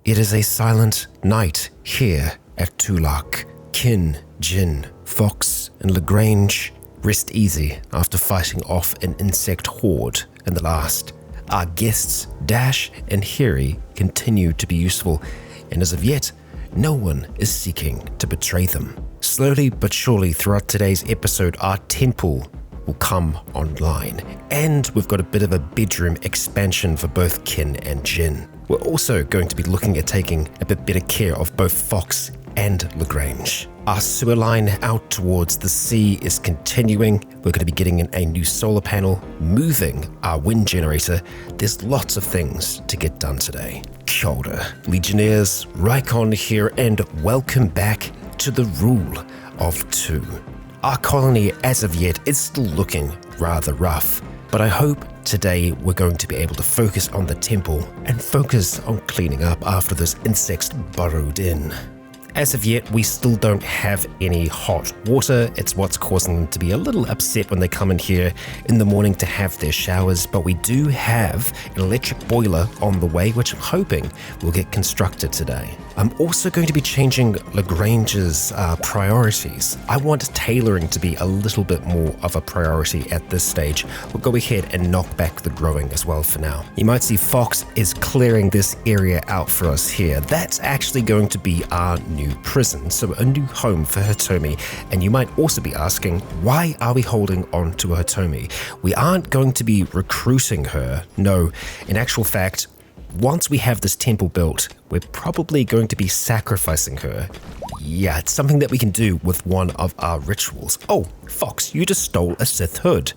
It is a silent night here at Tulak. Kin, Jin, Fox, and Lagrange rest easy after fighting off an insect horde in the last. Our guests, Dash and Harry, continue to be useful, and as of yet, no one is seeking to betray them. Slowly but surely throughout today's episode, our temple will come online, and we've got a bit of a bedroom expansion for both Kin and Jin. We're also going to be looking at taking a bit better care of both Fox and Lagrange. Our sewer line out towards the sea is continuing. We're going to be getting in a new solar panel, moving our wind generator. There's lots of things to get done today. Kia ora, Legionnaires, Rycon here, and welcome back to the Rule of Two. Our colony, as of yet, is still looking rather rough, but I hope today we're going to be able to focus on the temple and focus on cleaning up after those insects burrowed in. As of yet, we still don't have any hot water. It's what's causing them to be a little upset when they come in here in the morning to have their showers, but we do have an electric boiler on the way, which I'm hoping will get constructed today. I'm also going to be changing Lagrange's priorities. I want tailoring to be a little bit more of a priority at this stage. We'll go ahead and knock back the growing as well for now. You might see Fox is clearing this area out for us here. That's actually going to be our new prison, so a new home for Hitomi. And you might also be asking, why are we holding on to a Hitomi? We aren't going to be recruiting her. No, in actual fact, once we have this temple built, we're probably going to be sacrificing her. Yeah, it's something that we can do with one of our rituals. Oh, Fox, you just stole a Sith hood.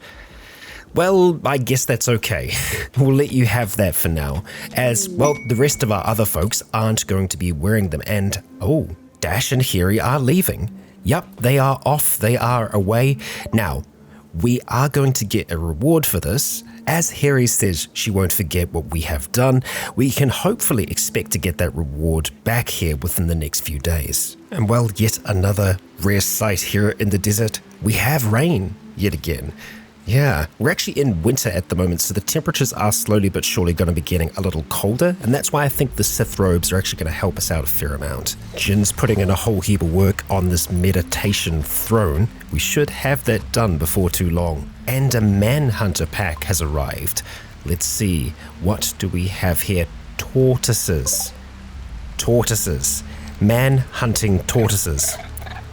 Well, I guess that's okay. We'll let you have that for now, as, well, the rest of our other folks aren't going to be wearing them, and, oh, Dash and Harry are leaving. Yup, they are off, they are away. Now, we are going to get a reward for this. As Harry says she won't forget what we have done, we can hopefully expect to get that reward back here within the next few days. And well, yet another rare sight here in the desert. We have rain yet again. Yeah, we're actually in winter at the moment, so the temperatures are slowly but surely going to be getting a little colder, and that's why I think the Sith robes are actually going to help us out a fair amount. Jin's putting in a whole heap of work on this meditation throne. We should have that done before too long. And a Manhunter pack has arrived. Let's see, what do we have here? Tortoises. Tortoises. Man-hunting tortoises.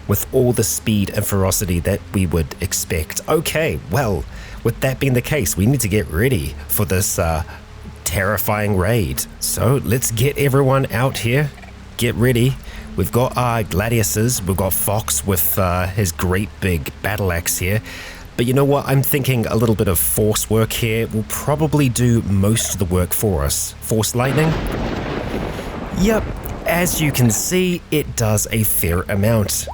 With all the speed and ferocity that we would expect. Okay, well, with that being the case, we need to get ready for this terrifying raid. So let's get everyone out here, get ready. We've got our gladiuses, we've got Fox with his great big battle axe here. But you know what, I'm thinking a little bit of force work here will probably do most of the work for us. Force lightning? Yep, as you can see, it does a fair amount.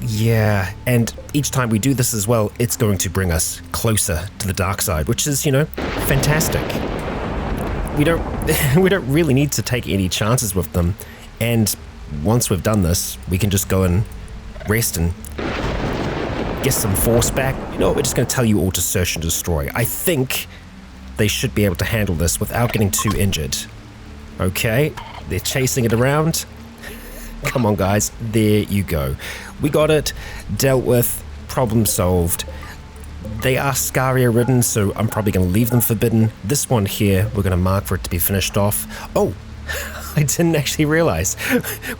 Yeah, and each time we do this as well, it's going to bring us closer to the dark side, which is, fantastic. We don't really need to take any chances with them, and once we've done this, we can just go and rest and get some force back. You know what, we're just going to tell you all to search and destroy. I think they should be able to handle this without getting too injured. Okay, they're chasing it around. Come on, guys. There you go. We got it. Dealt with. Problem solved. They are Scaria ridden, so I'm probably going to leave them forbidden. This one here, we're going to mark for it to be finished off. Oh, I didn't actually realize.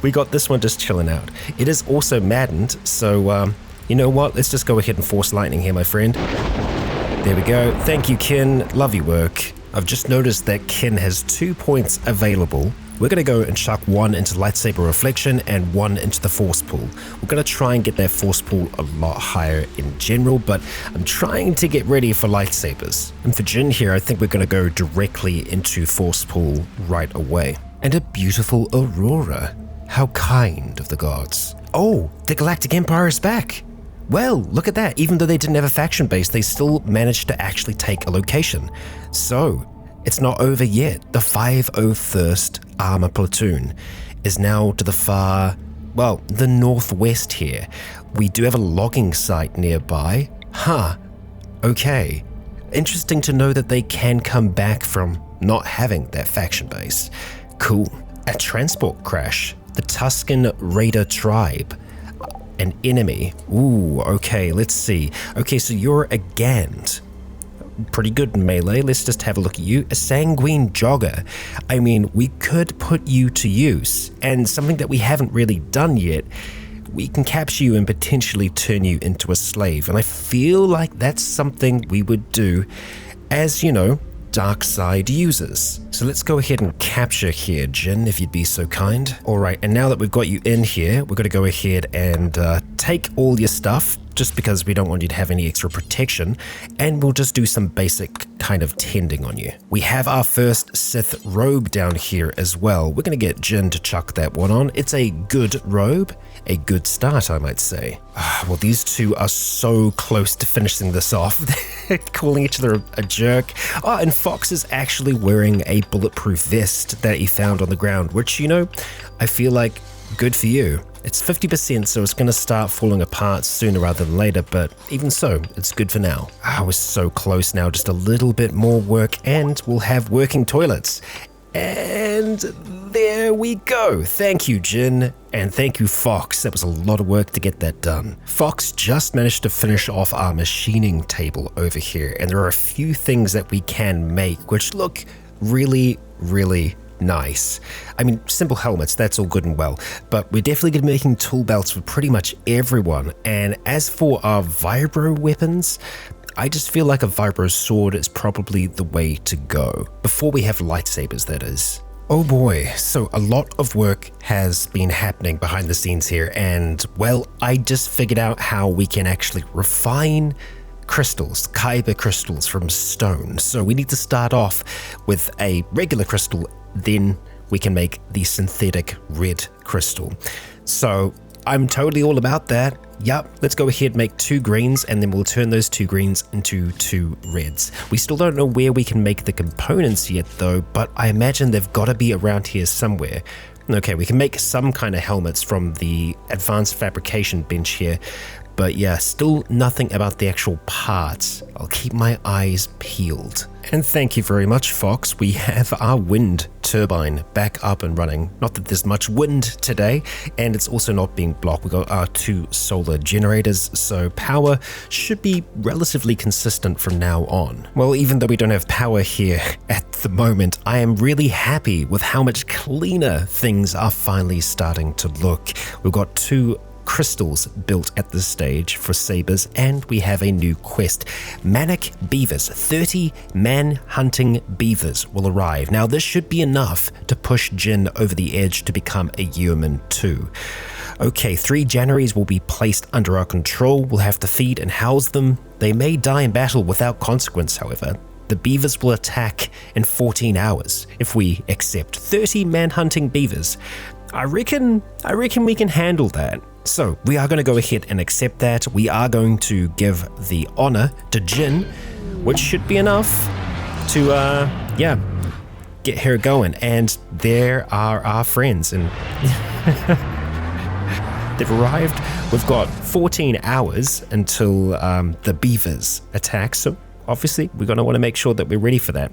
We got this one just chilling out. It is also maddened, so you know what? Let's just go ahead and force lightning here, my friend. There we go. Thank you, Kin. Love your work. I've just noticed that Kin has 2 points available. We're going to go and chuck one into lightsaber reflection and one into the force pool. We're going to try and get that force pool a lot higher in general, but I'm trying to get ready for lightsabers. And for Jin here, I think we're going to go directly into force pool right away. And a beautiful aurora. How kind of the gods. Oh, the Galactic Empire is back. Well, look at that. Even though they didn't have a faction base, they still managed to actually take a location. So, it's not over yet. The 501st Armor Platoon is now to the far, well, the northwest here. We do have a logging site nearby. Huh. Okay. Interesting to know that they can come back from not having that faction base. Cool. A transport crash. The Tuscan Raider tribe. An enemy. Ooh, okay, let's see. Okay, so you're a Gand. Pretty good in melee. Let's just have a look at you. A sanguine jogger. I mean, we could put you to use, and something that we haven't really done yet, we can capture you and potentially turn you into a slave. And I feel like that's something we would do as, you know, dark side users. So let's go ahead and capture here, Jin, if you'd be so kind. All right, and now that we've got you in here, we're going to go ahead and take all your stuff, just because we don't want you to have any extra protection, and we'll just do some basic kind of tending on you. We have our first Sith robe down here as well. We're going to get Jin to chuck that one on. It's a good robe, a good start, I might say. Well, these two are so close to finishing this off, calling each other a jerk. Oh, and Fox is actually wearing a bulletproof vest that he found on the ground, which, you know, I feel like good for you. It's 50%, so it's going to start falling apart sooner rather than later, but even so, it's good for now. We're so close now, just a little bit more work, and we'll have working toilets. And there we go. Thank you, Jin, and thank you, Fox. That was a lot of work to get that done. Fox just managed to finish off our machining table over here, and there are a few things that we can make, which look really, really nice. I mean, simple helmets, that's all good and well, but we're definitely going to be making tool belts for pretty much everyone. And as for our vibro weapons, I just feel like a vibro sword is probably the way to go. Before we have lightsabers, that is. Oh boy, so a lot of work has been happening behind the scenes here, and well, I just figured out how we can actually refine crystals, kyber crystals from stone. So we need to start off with a regular crystal, then we can make the synthetic red crystal. So I'm totally all about that. Yup, let's go ahead and make 2 greens, and then we'll turn those 2 greens into 2 reds. We still don't know where we can make the components yet though, but I imagine they've got to be around here somewhere. Okay, we can make some kind of helmets from the advanced fabrication bench here, but yeah, still nothing about the actual parts. I'll keep my eyes peeled. And thank you very much, Fox. We have our wind turbine back up and running. Not that there's much wind today, and it's also not being blocked. We've got our 2 solar generators, so power should be relatively consistent from now on. Well, even though we don't have power here at the moment, I am really happy with how much cleaner things are finally starting to look. We've got 2 crystals built at this stage for sabers, and we have a new quest. Manic beavers, 30 man-hunting beavers will arrive. Now this should be enough to push Jin over the edge to become a human too. Okay, 3 Janaries will be placed under our control. We'll have to feed and house them. They may die in battle without consequence, however. The beavers will attack in 14 hours if we accept 30 man-hunting beavers. I reckon we can handle that. So we are going to go ahead and accept that. We are going to give the honor to Jin, which should be enough to, get her going. And there are our friends, and they've arrived. We've got 14 hours until the beavers attack. So obviously we're going to want to make sure that we're ready for that.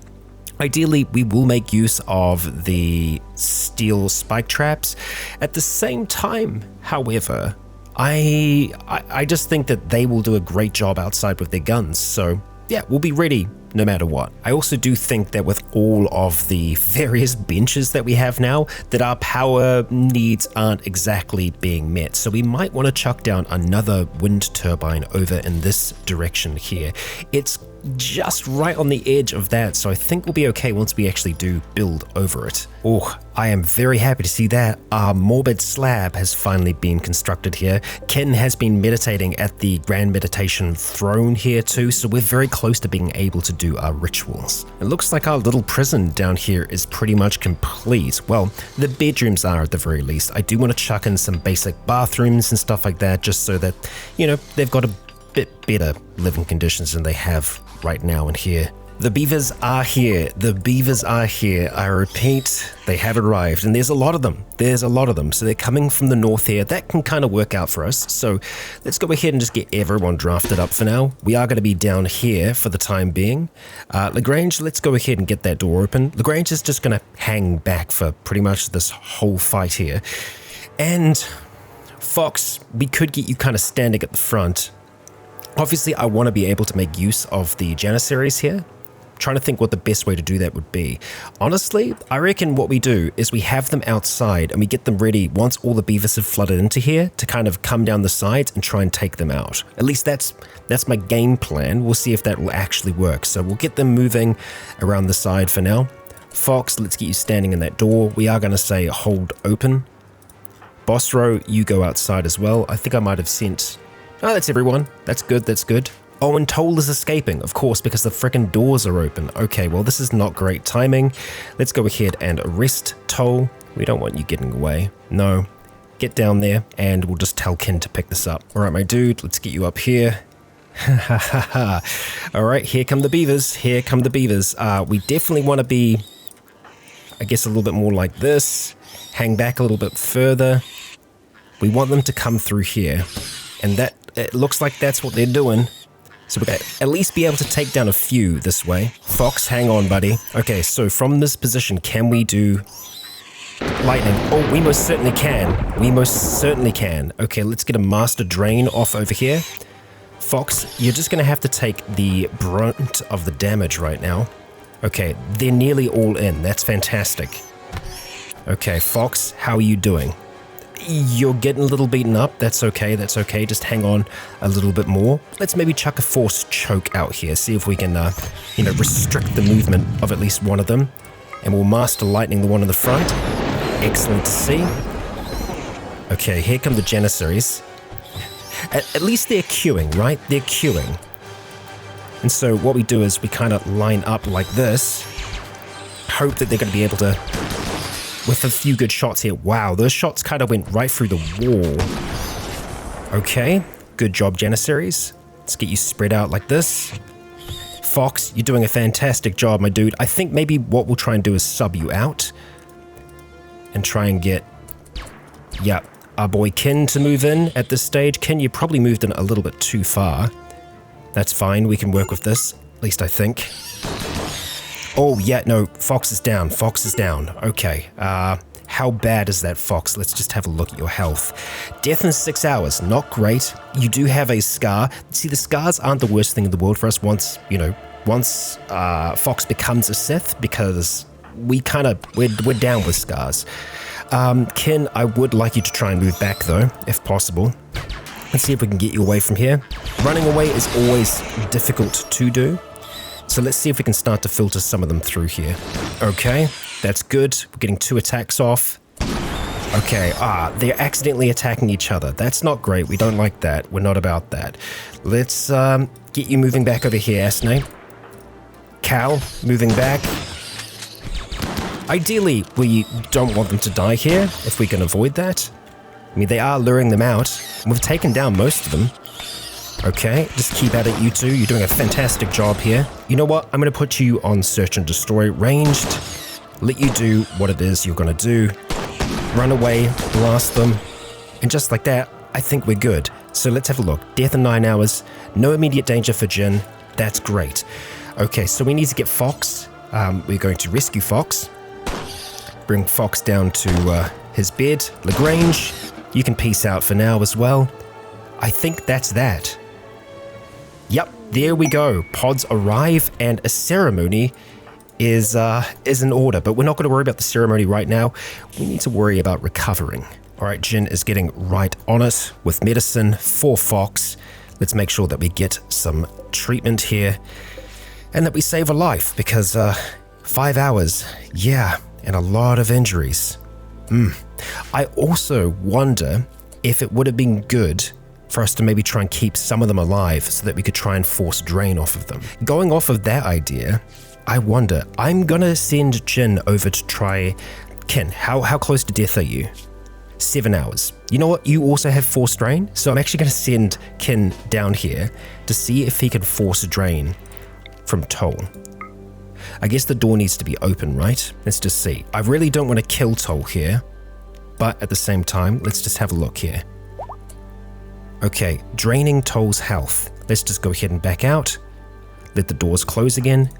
Ideally, we will make use of the steel spike traps. At the same time, however, I just think that they will do a great job outside with their guns. So yeah, we'll be ready no matter what. I also do think that with all of the various benches that we have now, that our power needs aren't exactly being met. So we might want to chuck down another wind turbine over in this direction here. It's just right on the edge of that, so I think we'll be okay once we actually do build over it. Oh, I am very happy to see that. Our morbid slab has finally been constructed here. Ken has been meditating at the Grand Meditation throne here too, so we're very close to being able to do our rituals. It looks like our little prison down here is pretty much complete. Well, the bedrooms are at the very least. I do want to chuck in some basic bathrooms and stuff like that, just so that, you know, they've got a bit better living conditions than they have right now in here. The beavers are here. The beavers are here. I repeat, they have arrived, and there's a lot of them. There's a lot of them. So they're coming from the north here. That can kind of work out for us. So let's go ahead and just get everyone drafted up for now. We are going to be down here for the time being. Lagrange, let's go ahead and get that door open. Lagrange is just going to hang back for pretty much this whole fight here. And Fox, we could get you kind of standing at the front. Obviously, I want to be able to make use of the Janissaries here. Trying to think what the best way to do that would be. Honestly, I reckon what we do is we have them outside and we get them ready once all the beavers have flooded into here to kind of come down the sides and try and take them out. At least that's my game plan. We'll see if that will actually work. So we'll get them moving around the side for now. Fox, let's get you standing in that door. We are going to say hold open. Bossro, you go outside as well. I think I might have sent... Oh, that's everyone. That's good, that's good. Oh, and Toll is escaping, of course, because the frickin' doors are open. Okay, well, this is not great timing. Let's go ahead and arrest Toll. We don't want you getting away. No. Get down there, and we'll just tell Kin to pick this up. All right, my dude, let's get you up here. Ha ha ha ha. All right, here come the beavers. Here come the beavers. We definitely want to be, I guess, a little bit more like this. Hang back a little bit further. We want them to come through here. And that, it looks like that's what they're doing. So we're going to at least be able to take down a few this way. Fox, hang on, buddy. Okay, so from this position, can we do lightning? Oh, we most certainly can. We most certainly can. Okay, let's get a master drain off over here. Fox, you're just going to have to take the brunt of the damage right now. Okay, they're nearly all in. That's fantastic. Okay, Fox, how are you doing? You're getting a little beaten up. That's okay. That's okay. Just hang on a little bit more. Let's maybe chuck a force choke out here. See if we can, restrict the movement of at least one of them. And we'll master lightning the one in the front. Excellent to see. Okay, here come the Janissaries. At least they're queuing, right? They're queuing. And so what we do is we kind of line up like this. Hope that they're going to be able to... With a few good shots here. Wow, those shots kind of went right through the wall. Okay, good job, Janissaries. Let's get you spread out like this. Fox, you're doing a fantastic job, my dude. I think maybe what we'll try and do is sub you out. And try and get, our boy Kin to move in at this stage. Kin, you probably moved in a little bit too far. That's fine, we can work with this. At least I think. Oh, yeah, no, Fox is down. Fox is down. Okay. How bad is that, Fox? Let's just have a look at your health. Death in 6 hours. Not great. You do have a scar. See, the scars aren't the worst thing in the world for us once Fox becomes a Sith, because we're down with scars. Kin, I would like you to try and move back, though, if possible. Let's see if we can get you away from here. Running away is always difficult to do. So let's see if we can start to filter some of them through here. Okay, that's good. We're getting 2 attacks off. Okay, they're accidentally attacking each other. That's not great. We don't like that. We're not about that. Let's get you moving back over here, Asne. Cal, moving back. Ideally, we don't want them to die here, if we can avoid that. I mean, they are luring them out. We've taken down most of them. Okay, just keep at it, you two. You're doing a fantastic job here. You know what? I'm going to put you on search and destroy ranged. Let you do what it is you're going to do. Run away, blast them. And just like that, I think we're good. So let's have a look. Death in 9 hours. No immediate danger for Jin. That's great. Okay, so we need to get Fox. We're going to rescue Fox. Bring Fox down to his bed. Lagrange, you can peace out for now as well. I think that's that. Yep, there we go. Pods arrive and a ceremony is in order, but we're not going to worry about the ceremony right now. We need to worry about recovering. All right, Jin is getting right on it with medicine for Fox. Let's make sure that we get some treatment here and that we save a life, because 5 hours, yeah, and a lot of injuries. I also wonder if it would have been good for us to maybe try and keep some of them alive so that we could try and force drain off of them. Going off of that idea, I wonder, I'm gonna send Jin over to try... Kin, how close to death are you? 7 hours. You know what? You also have force drain, so I'm actually gonna send Kin down here to see if he can force drain from Toll. I guess the door needs to be open, right? Let's just see. I really don't want to kill Toll here, but at the same time, let's just have a look here. Okay, draining Toll's health. Let's just go ahead and back out. Let the doors close again.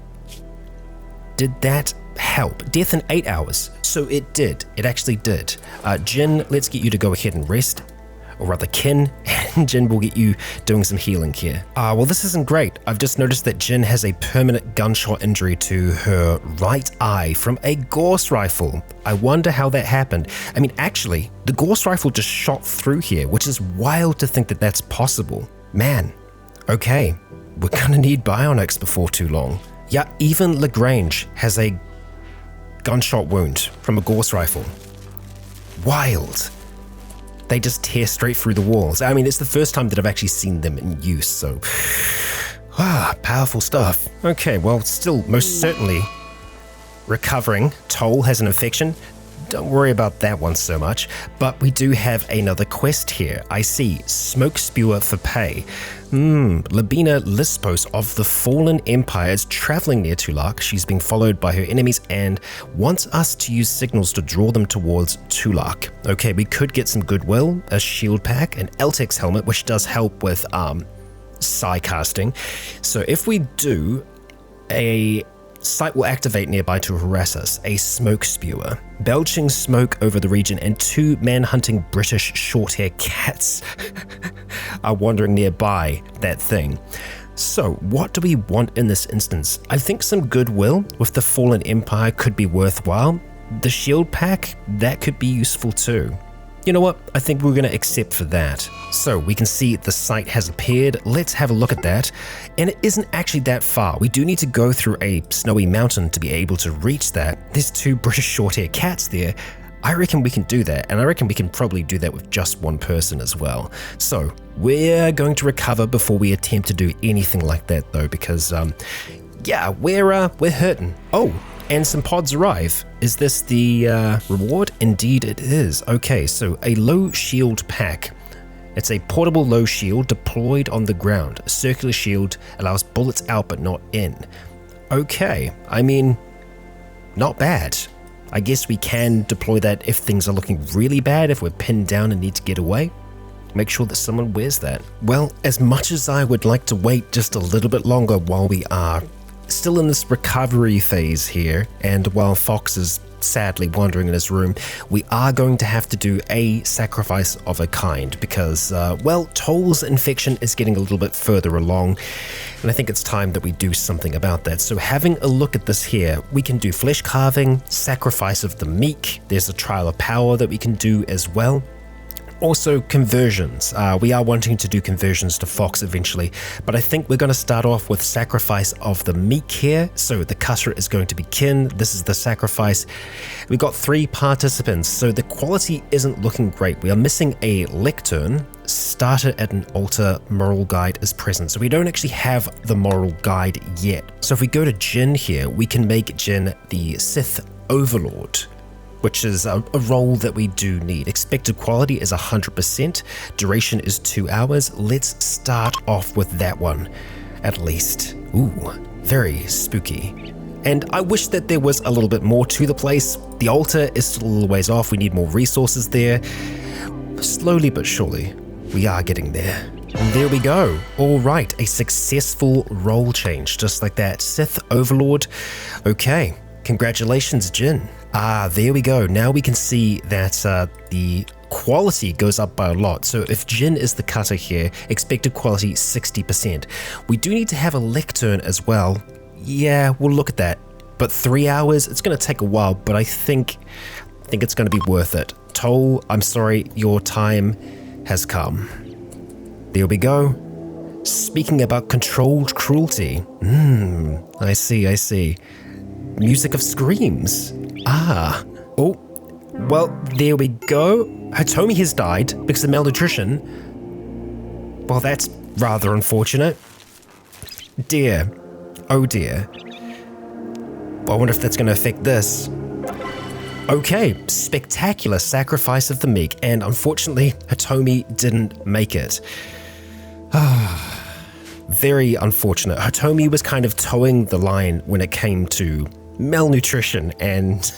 Did that help? Death in 8 hours. So it did. It actually did. Jin, let's get you to go ahead and rest. Or rather, Kin, and Jin will get you doing some healing here. Well, this isn't great. I've just noticed that Jin has a permanent gunshot injury to her right eye from a Gauss rifle. I wonder how that happened. I mean, actually, the Gauss rifle just shot through here, which is wild to think that that's possible. Man, okay, we're gonna need bionics before too long. Yeah, even Lagrange has a gunshot wound from a Gauss rifle. Wild. They just tear straight through the walls. I mean, it's the first time that I've actually seen them in use, so... powerful stuff. Okay, well, still most certainly recovering. Toll has an infection. Don't worry about that one so much. But we do have another quest here. I see. Smoke spewer for pay. Labina Lispos of the Fallen Empire is traveling near Tulak. She's being followed by her enemies and wants us to use signals to draw them towards Tulak. Okay, we could get some goodwill, a shield pack, an Eltex helmet, which does help with psi casting. So if we do, a site will activate nearby to harass us, a smoke spewer. Belching smoke over the region and 2 man-hunting British short-hair cats are wandering nearby that thing. So what do we want in this instance? I think some goodwill with the Fallen Empire could be worthwhile. The shield pack, that could be useful too. You know what? I think we're going to accept for that. So we can see the site has appeared. Let's have a look at that. And it isn't actually that far. We do need to go through a snowy mountain to be able to reach that. There's 2 British short-hair cats there. I reckon we can do that. And I reckon we can probably do that with just one person as well. So we're going to recover before we attempt to do anything like that though, because yeah, we're hurting. Oh, and some pods arrive. Is this the reward? Indeed it is. Okay, so a low shield pack. It's a portable low shield deployed on the ground. A circular shield allows bullets out but not in. Okay, I mean, not bad. I guess we can deploy that if things are looking really bad, if we're pinned down and need to get away. Make sure that someone wears that. Well, as much as I would like to wait just a little bit longer while we are still in this recovery phase here, and while Fox is sadly wandering in his room, we are going to have to do a sacrifice of a kind because, well, Toll's infection is getting a little bit further along, and I think it's time that we do something about that. So having a look at this here, we can do flesh carving, sacrifice of the meek, there's a trial of power that we can do as well. Also, conversions. We are wanting to do conversions to Fox eventually, but I think we're going to start off with sacrifice of the meek here. So the cutter is going to be Kin. This is the sacrifice. We've got 3 participants, so the quality isn't looking great. We are missing a lectern. Starter at an altar, moral guide is present. So we don't actually have the moral guide yet. So if we go to Jin here, we can make Jin the Sith Overlord, which is a role that we do need. Expected quality is 100%, duration is 2 hours. Let's start off with that one, at least. Ooh, very spooky. And I wish that there was a little bit more to the place. The altar is still a little ways off, we need more resources there. Slowly but surely, we are getting there. And there we go. All right, a successful role change, just like that. Sith Overlord. Okay, congratulations, Jin. There we go. Now we can see that the quality goes up by a lot. So if Jin is the cutter here, expected quality 60%. We do need to have a lectern as well. Yeah, we'll look at that. But 3 hours, it's going to take a while, but I think it's going to be worth it. Toll, I'm sorry, your time has come. There we go. Speaking about controlled cruelty. I see. Music of screams. Oh, well, there we go. Hitomi has died because of malnutrition. Well, that's rather unfortunate. Dear. Oh dear. Well, I wonder if that's going to affect this. Okay, spectacular sacrifice of the meek, and unfortunately, Hitomi didn't make it. very unfortunate. Hitomi was kind of towing the line when it came to malnutrition, and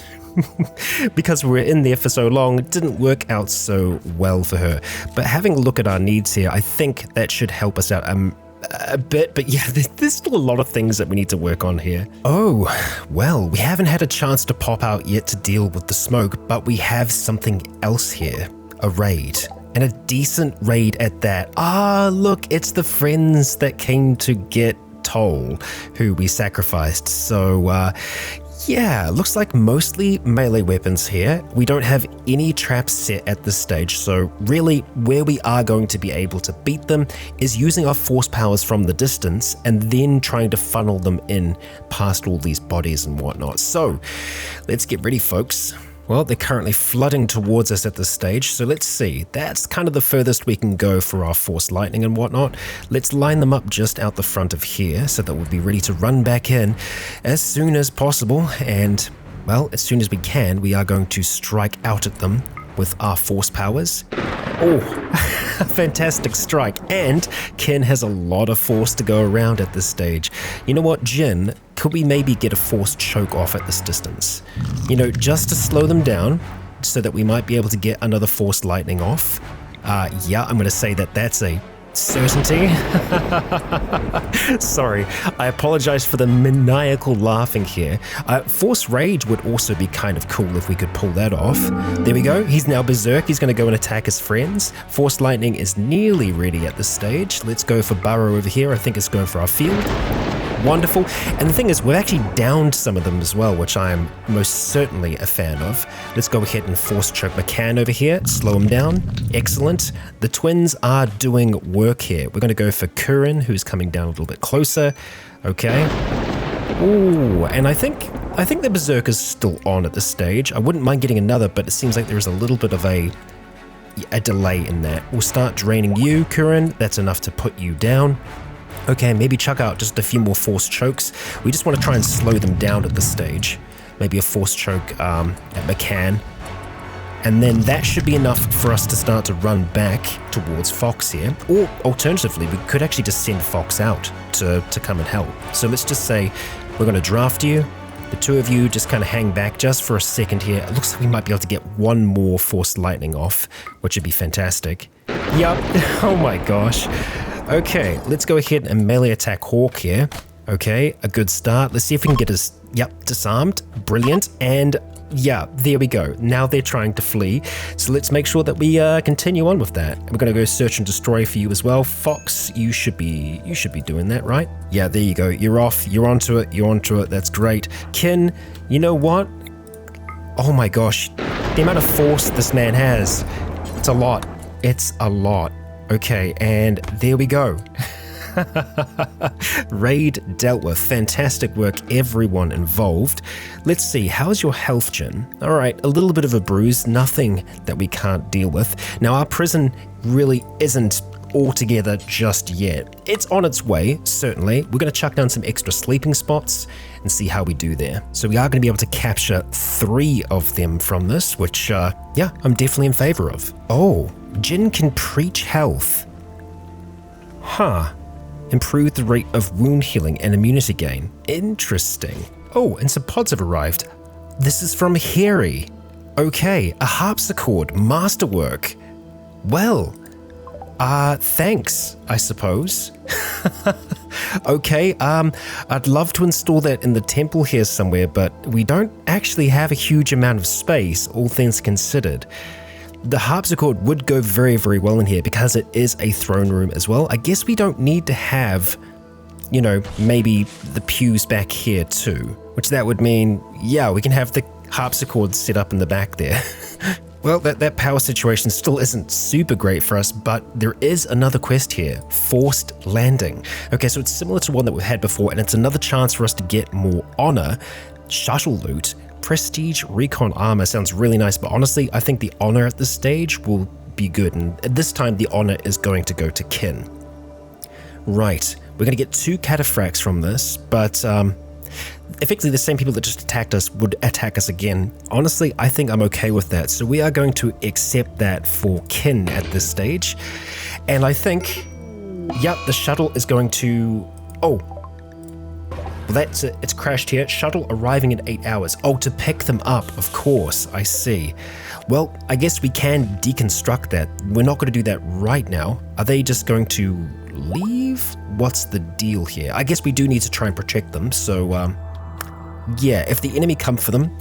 because we were in there for so long, it didn't work out so well for her. But having a look at our needs here, I think that should help us out a bit. But yeah, there's still a lot of things that we need to work on here. Oh, well, we haven't had a chance to pop out yet to deal with the smoke, but we have something else here. A raid. And a decent raid at that. Ah, look, it's the friends that came to get Toll, who we sacrificed. So, yeah, looks like mostly melee weapons here. We don't have any traps set at this stage, so really where we are going to be able to beat them is using our force powers from the distance and then trying to funnel them in past all these bodies and whatnot. So, let's get ready, folks. Well, they're currently flooding towards us at this stage, so let's see. That's kind of the furthest we can go for our force lightning and whatnot. Let's line them up just out the front of here so that we'll be ready to run back in as soon as possible. And, well, as soon as we can, we are going to strike out at them with our force powers. Oh, fantastic strike. And Ken has a lot of force to go around at this stage. You know what, Jin? Could we maybe get a force choke off at this distance? You know, just to slow them down so that we might be able to get another force lightning off. Yeah, I'm going to say that that's a certainty. Sorry, I apologize for the maniacal laughing here. Force Rage would also be kind of cool if we could pull that off. There we go, he's now berserk, he's going to go and attack his friends. Force Lightning is nearly ready at this stage. Let's go for Burrow over here, I think it's going for our field. Wonderful. And the thing is, we've actually downed some of them as well, which I am most certainly a fan of. Let's go ahead and force choke McCann over here, slow him down. Excellent. The twins are doing work here. We're going to go for Curran, who's coming down a little bit closer. Okay. Ooh, and I think the Berserker's still on at this stage. I wouldn't mind getting another, but it seems like there's a little bit of a delay in that. We'll start draining you, Curran. That's enough to put you down. Okay, maybe chuck out just a few more force chokes. We just want to try and slow them down at this stage. Maybe a force choke at McCann. And then that should be enough for us to start to run back towards Fox here. Or alternatively, we could actually just send Fox out to come and help. So let's just say we're going to draft you. The two of you just kind of hang back just for a second here. It looks like we might be able to get one more force lightning off, which would be fantastic. Yup. Oh my gosh. Okay, let's go ahead and melee attack Hawk here. Okay, a good start. Let's see if we can get us, disarmed. Brilliant. And yeah, there we go. Now they're trying to flee. So let's make sure that we continue on with that. We're going to go search and destroy for you as well. Fox, you should be doing that, right? Yeah, there you go. You're off. You're onto it. That's great. Kin, you know what? Oh my gosh. The amount of force this man has. It's a lot. It's a lot. Okay, and there we go. Raid dealt with. Fantastic work, everyone involved. Let's see, how's your health, Jin? Alright, a little bit of a bruise, nothing that we can't deal with. Now, our prison really isn't all together just yet. It's on its way, certainly. We're going to chuck down some extra sleeping spots and see how we do there. So we are going to be able to capture 3 of them from this, which, yeah, I'm definitely in favor of. Oh, Jin can preach health. Huh. Improve the rate of wound healing and immunity gain. Interesting. Oh, and some pods have arrived. This is from Harry. Okay, a harpsichord, masterwork. Well, thanks, I suppose. Okay, I'd love to install that in the temple here somewhere, but we don't actually have a huge amount of space, all things considered. The harpsichord would go very, very well in here because it is a throne room as well. I guess we don't need to have, you know, maybe the pews back here too, which that would mean, yeah, we can have the harpsichord set up in the back there. Well, that power situation still isn't super great for us, but there is another quest here, Forced Landing. Okay, so it's similar to one that we've had before, and it's another chance for us to get more honor, shuttle loot. Prestige Rycon armor sounds really nice, but honestly, I think the honor at this stage will be good, and at this time the honor is going to go to Kin. Right, we're going to get 2 cataphracts from this, but effectively the same people that just attacked us would attack us again. Honestly, I think I'm okay with that, so we are going to accept that for Kin at this stage, and I think Yep, the shuttle is going to... Oh. Well, that's it. It's crashed here. Shuttle arriving in 8 hours. Oh, to pick them up, of course. I see. Well, I guess we can deconstruct that. We're not going to do that right now. Are they just going to leave? What's the deal here? I guess we do need to try and protect them. So, yeah, if the enemy come for them,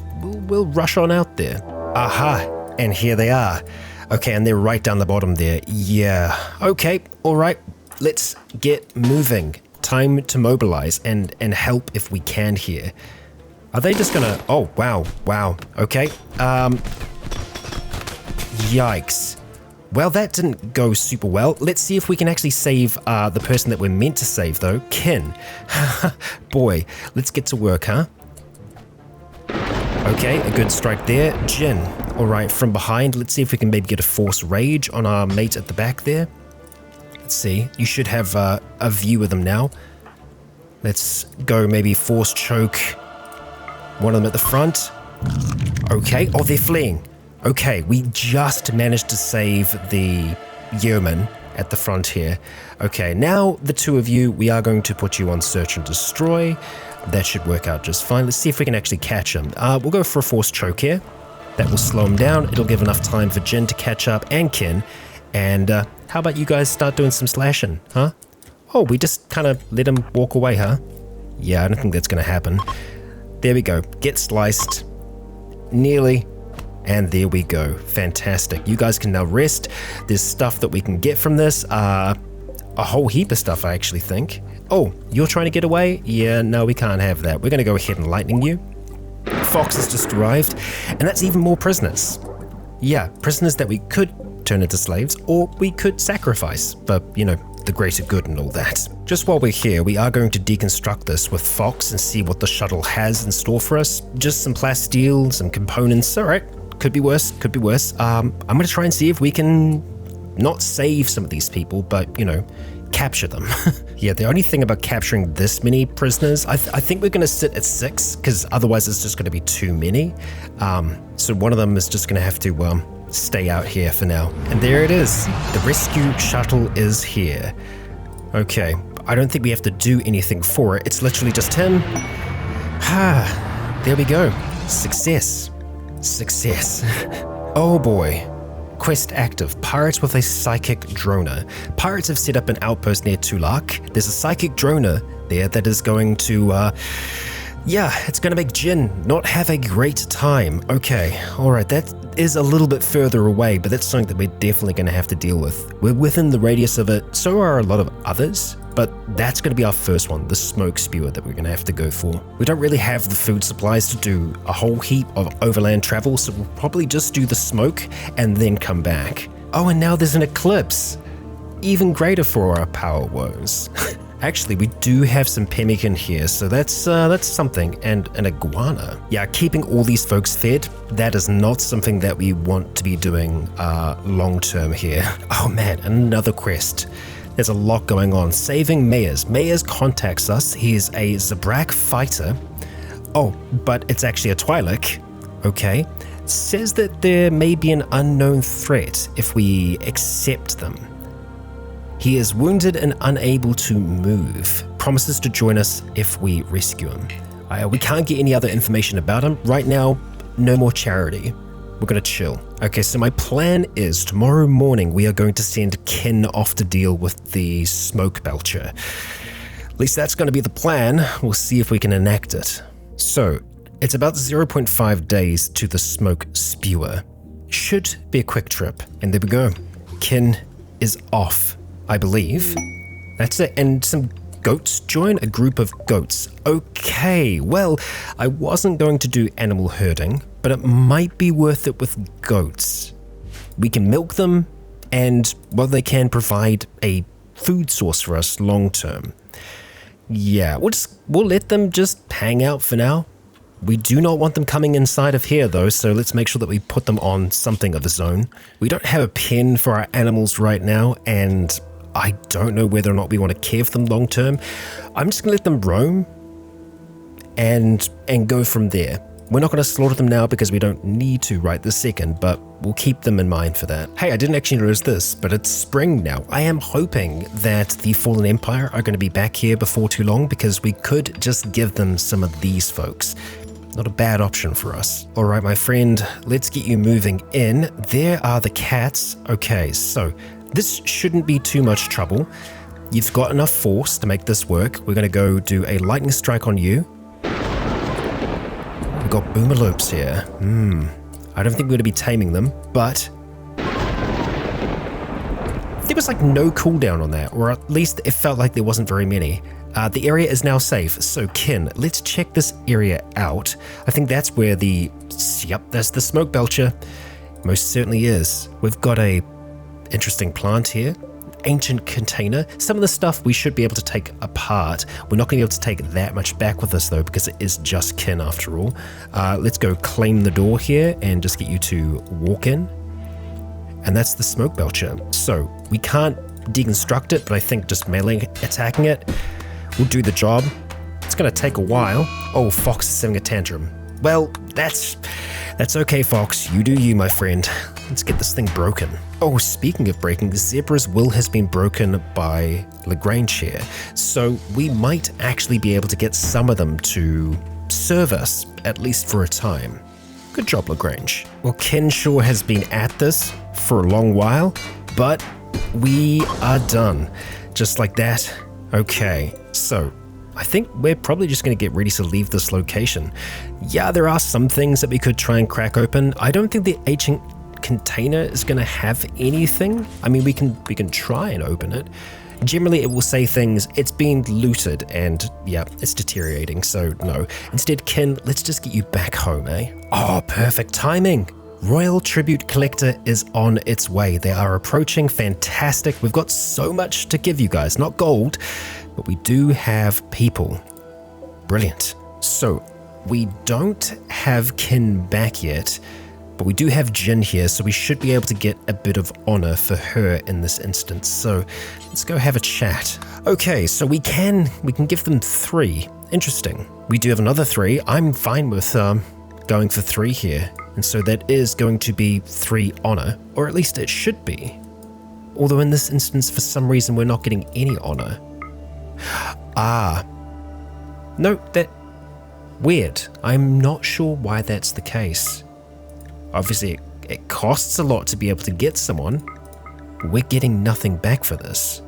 we'll rush on out there. Aha, and here they are. Okay, and they're right down the bottom there. Yeah, okay, all right. Let's get moving. Time to mobilize and help if we can here. Are they just gonna... Oh, wow, okay. Yikes. Well, that didn't go super well. Let's see if we can actually save the person that we're meant to save, though. Kin. Boy, let's get to work, huh? Okay, a good strike there. Jin. All right, from behind, let's see if we can maybe get a force rage on our mate at the back there. Let's see. You should have a view of them now. Let's go maybe force choke one of them at the front. Okay. Oh, they're fleeing. Okay, we just managed to save the yeoman at the front here. Okay, now the two of you, we are going to put you on search and destroy. That should work out just fine. Let's see if we can actually catch him. We'll go for a force choke here. That will slow him down. It'll give enough time for Jin to catch up and Kin. And how about you guys start doing some slashing, huh? Oh, we just kind of let him walk away, huh? Yeah, I don't think that's going to happen. There we go. Get sliced. Nearly. And there we go. Fantastic. You guys can now rest. There's stuff that we can get from this. A whole heap of stuff, I actually think. Oh, you're trying to get away? Yeah, no, we can't have that. We're going to go ahead and lightning you. Fox has just arrived. And that's even more prisoners. Yeah, prisoners that we could turn into slaves, or we could sacrifice for, you know, the greater good and all that. Just while we're here, we are going to deconstruct this with Fox and see what the shuttle has in store for us. Just some plasteel, some components. All right, could be worse, could be worse. I'm going to try and see if we can not save some of these people, but, you know, capture them. Yeah, the only thing about capturing this many prisoners, I think we're going to sit at 6, because otherwise it's just going to be too many. So one of them is just going to have to stay out here for now. And there it is. The rescue shuttle is here. Okay, I don't think we have to do anything for it. It's literally just him. There we go. Success. Success. Oh boy. Quest active. Pirates with a psychic droner. Pirates have set up an outpost near Tulak. There's a psychic droner there that is going to, yeah, it's going to make Jin not have a great time. Okay, alright, that is a little bit further away, but that's something that we're definitely going to have to deal with. We're within the radius of it, so are a lot of others, but that's going to be our first one, the smoke spewer that we're going to have to go for. We don't really have the food supplies to do a whole heap of overland travel, so we'll probably just do the smoke and then come back. Oh, and now there's an eclipse. Even greater for our power woes. Actually, we do have some pemmican here, so that's something, and an iguana. Yeah, keeping all these folks fed, that is not something that we want to be doing long-term here. Oh man, another quest. There's a lot going on. Saving Mayers. Mayers contacts us. He is a Zabrak fighter. Oh, but it's actually a Twi'lek. Okay. Says that there may be an unknown threat if we accept them. He is wounded and unable to move. Promises to join us if we rescue him. We can't get any other information about him. Right now, no more charity. We're gonna chill. Okay, so my plan is tomorrow morning we are going to send Kin off to deal with the smoke belcher. At least that's gonna be the plan. We'll see if we can enact it. So, it's about 0.5 days to the smoke spewer. Should be a quick trip. And there we go. Kin is off, I believe. That's it. And some goats join, a group of goats. Okay, well, I wasn't going to do animal herding, but it might be worth it with goats. We can milk them, and, well, they can provide a food source for us long term. Yeah, we'll let them just hang out for now. We do not want them coming inside of here though, so let's make sure that we put them on something of its own. We don't have a pen for our animals right now, and I don't know whether or not we want to care for them long term. I'm just gonna let them roam and go from there. We're not going to slaughter them now because we don't need to right this second, but we'll keep them in mind for that. Hey, I didn't actually notice this, but it's spring now. I am hoping that the Fallen Empire are going to be back here before too long because we could just give them some of these folks. Not a bad option for us. All right, my friend, let's get you moving in. There are the cats. Okay, so this shouldn't be too much trouble. You've got enough force to make this work. We're going to go do a lightning strike on you. We've got boomalopes here. I don't think we're going to be taming them, but there was like no cooldown on that, or at least it felt like there wasn't very many. The area is now safe, so Kin, let's check this area out. I think that's where that's the smoke belcher. Most certainly is. We've got a interesting plant here, ancient container. Some of the stuff we should be able to take apart. We're not going to be able to take that much back with us though, because it is just Kin after all. Let's go claim the door here and just get you to walk in. And that's the smoke belcher. So we can't deconstruct it, but I think just melee attacking it will do the job. It's going to take a while. Oh, Fox is having a tantrum. Well, that's okay, Fox. You do you, my friend. Let's get this thing broken. Oh, speaking of breaking, Zebra's will has been broken by Lagrange here. So we might actually be able to get some of them to serve us, at least for a time. Good job, Lagrange. Well, Ken sure has been at this for a long while, but we are done. Just like that. Okay, so I think we're probably just going to get ready to leave this location. Yeah, there are some things that we could try and crack open. I don't think the ancient container is going to have anything. I mean, we can try and open it. Generally, it will say things, it's been looted, and yeah, it's deteriorating, so no. Instead, Ken, let's just get you back home, eh? Oh, perfect timing. Royal Tribute Collector is on its way. They are approaching. Fantastic. We've got so much to give you guys. Not gold, but we do have people. Brilliant. So we don't have Kin back yet, but we do have Jin here, so we should be able to get a bit of honor for her in this instance. So let's go have a chat. Okay, so we can give them 3. Interesting. We do have another 3. I'm fine with going for 3 here. And so that is going to be 3 honor, or at least it should be. Although in this instance, for some reason, we're not getting any honor. No, that... Weird. I'm not sure why that's the case. Obviously, it costs a lot to be able to get someone. We're getting nothing back for this.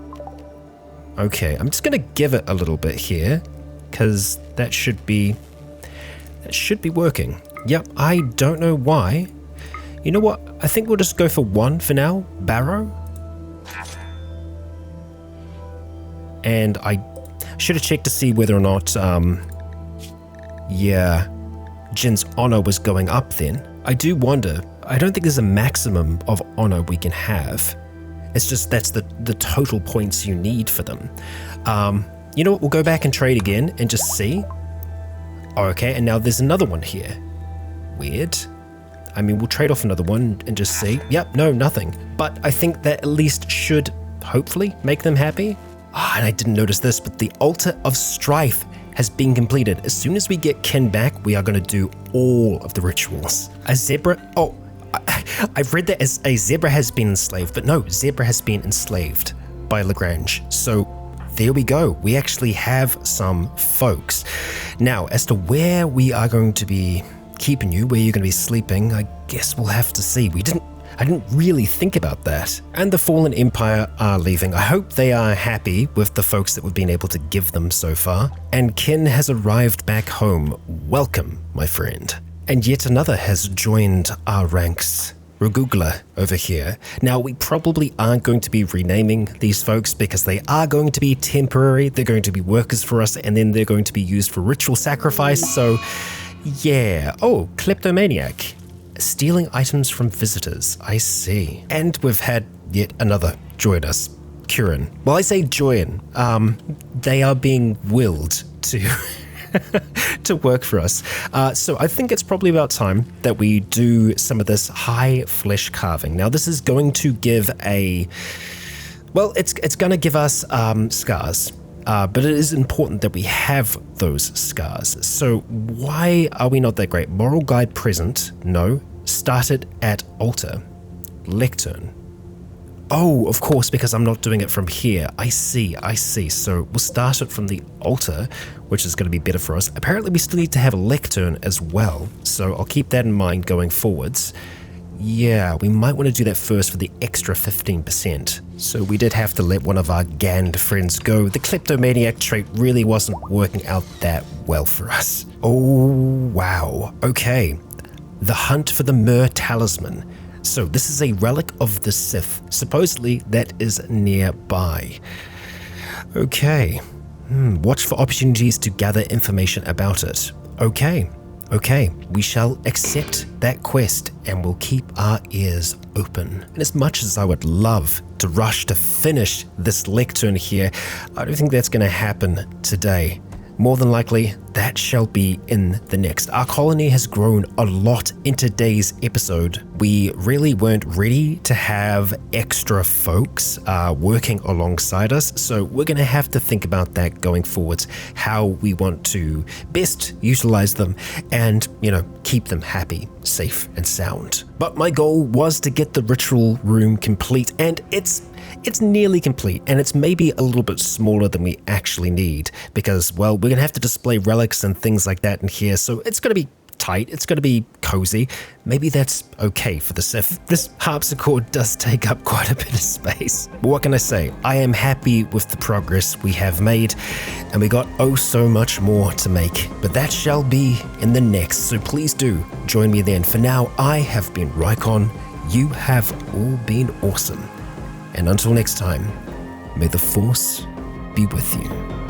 Okay, I'm just going to give it a little bit here, because that should be working. Yep, I don't know why. You know what? I think we'll just go for 1 for now. Barrow. And I should have checked to see whether or not, Jin's honor was going up then. I do wonder. I don't think there's a maximum of honor we can have. It's just that's the total points you need for them. You know what? We'll go back and trade again and just see. Okay, and now there's another one here. Weird. I mean, we'll trade off another one and just see. Yep, no, nothing. But I think that at least should hopefully make them happy. And I didn't notice this, but the Altar of Strife has been completed. As soon as we get Kin back, we are going to do all of the rituals. A zebra... Oh, I've read that as a zebra has been enslaved, but no, zebra has been enslaved by Lagrange. So there we go. We actually have some folks. Now, as to where we are going to be keeping you, where you're going to be sleeping, I guess we'll have to see. I didn't really think about that. And the Fallen Empire are leaving. I hope they are happy with the folks that we've been able to give them so far. And Kin has arrived back home. Welcome, my friend. And yet another has joined our ranks. Rugugla over here. Now, we probably aren't going to be renaming these folks because they are going to be temporary. They're going to be workers for us, and then they're going to be used for ritual sacrifice. So, yeah. Oh, kleptomaniac. Stealing items from visitors. I see. And we've had yet another join us. Curran. Well, I say join. They are being willed to... to work for us. So I think it's probably about time that we do some of this high flesh carving. Now this is going to give a... Well, it's going to give us scars. but it is important that we have those scars. So why are we not that great? Moral guide present, no. Started at altar, lectern. Oh, of course, because I'm not doing it from here. I see. So we'll start it from the altar, which is going to be better for us. Apparently we still need to have a lectern as well, so I'll keep that in mind going forwards. Yeah, we might want to do that first for the extra 15%. So we did have to let one of our Gand friends go. The kleptomaniac trait really wasn't working out that well for us. Oh, wow. Okay. The hunt for the Myr talisman. So this is a relic of the Sith. Supposedly that is nearby. Okay. Watch for opportunities to gather information about it. Okay, we shall accept that quest and we'll keep our ears open. And as much as I would love to rush to finish this lectern here, I don't think that's going to happen today. More than likely, that shall be in the next. Our colony has grown a lot in today's episode. We really weren't ready to have extra folks working alongside us, so we're going to have to think about that going forwards, how we want to best utilize them and, keep them happy, safe and sound. But my goal was to get the ritual room complete, and it's nearly complete, and it's maybe a little bit smaller than we actually need because, well, we're going to have to display relics and things like that in here, so it's going to be tight, it's going to be cozy. Maybe that's okay for the Sith. This harpsichord does take up quite a bit of space. But what can I say? I am happy with the progress we have made, and we got so much more to make. But that shall be in the next, so please do join me then. For now, I have been Rycon. You have all been awesome. And until next time, may the Force be with you.